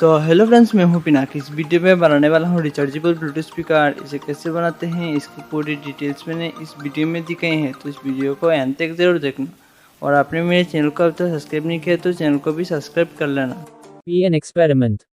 तो hello friends, मैं हूं पिनाक। इस वीडियो में बनाने वाला हूं रिचार्जेबल ब्लूटूथ स्पीकर। इसे कैसे बनाते हैं इसकी पूरी डिटेल्स मैंने इस वीडियो में दी गई हैं, तो इस वीडियो को एंड तक जरूर देखना। और आपने मेरे चैनल को अब तक सब्सक्राइब नहीं किया तो चैनल को भी सब्सक्राइब कर लेना। Be an experiment.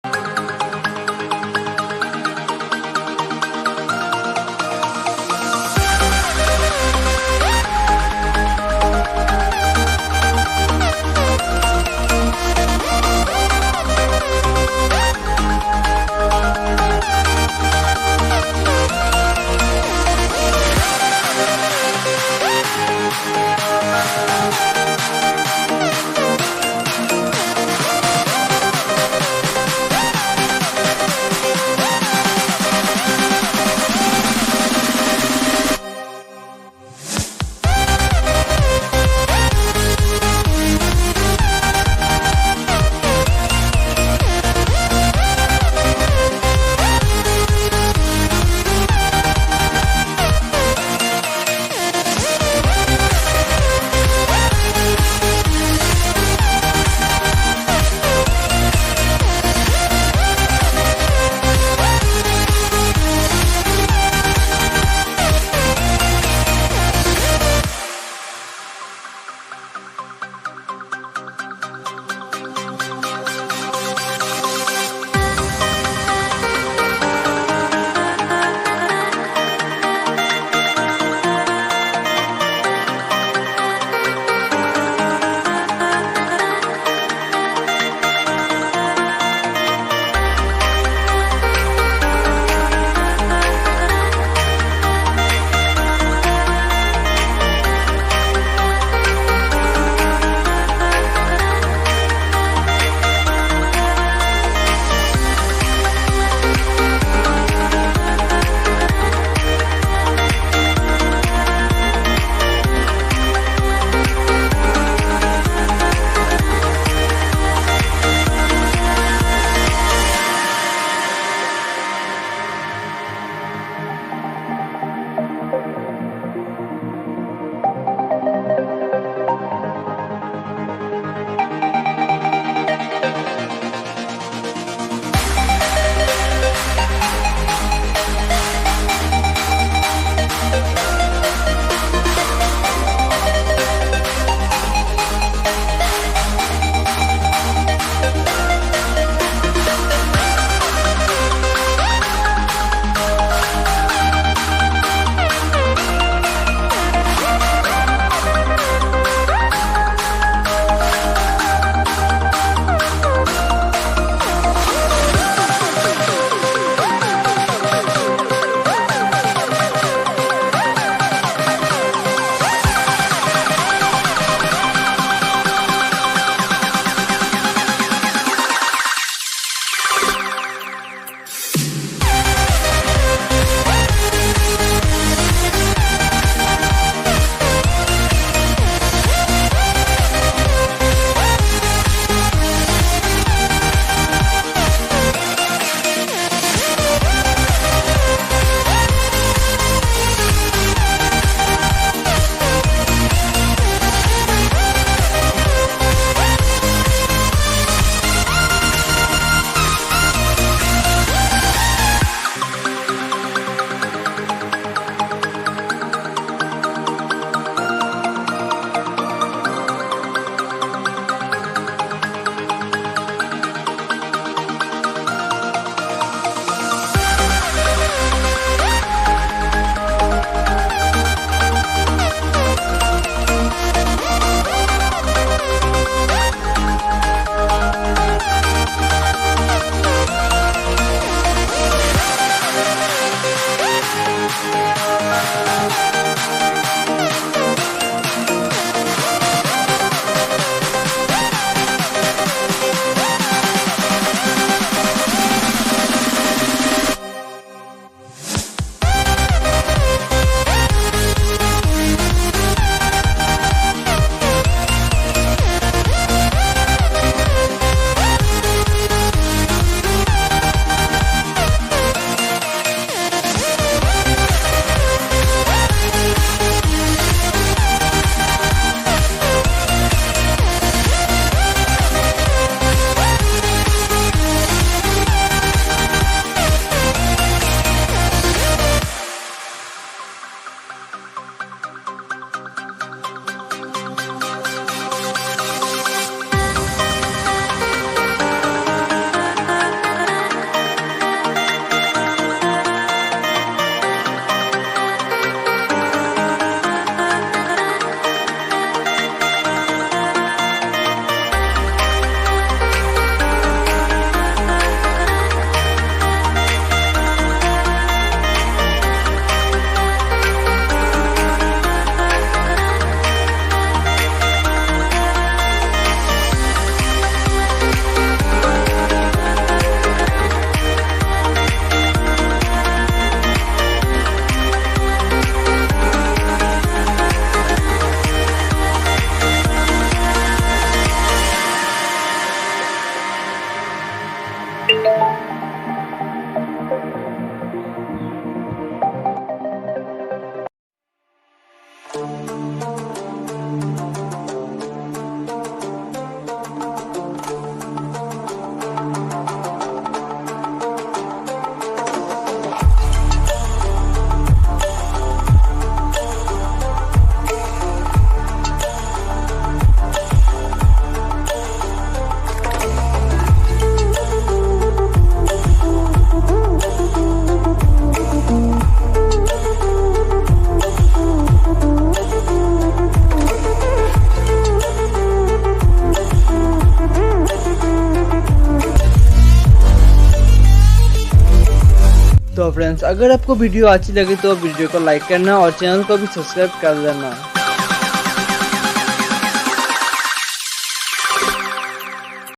तो फ्रेंड्स, अगर आपको वीडियो अच्छी लगी तो वीडियो को लाइक करना और चैनल को भी सब्सक्राइब कर देना।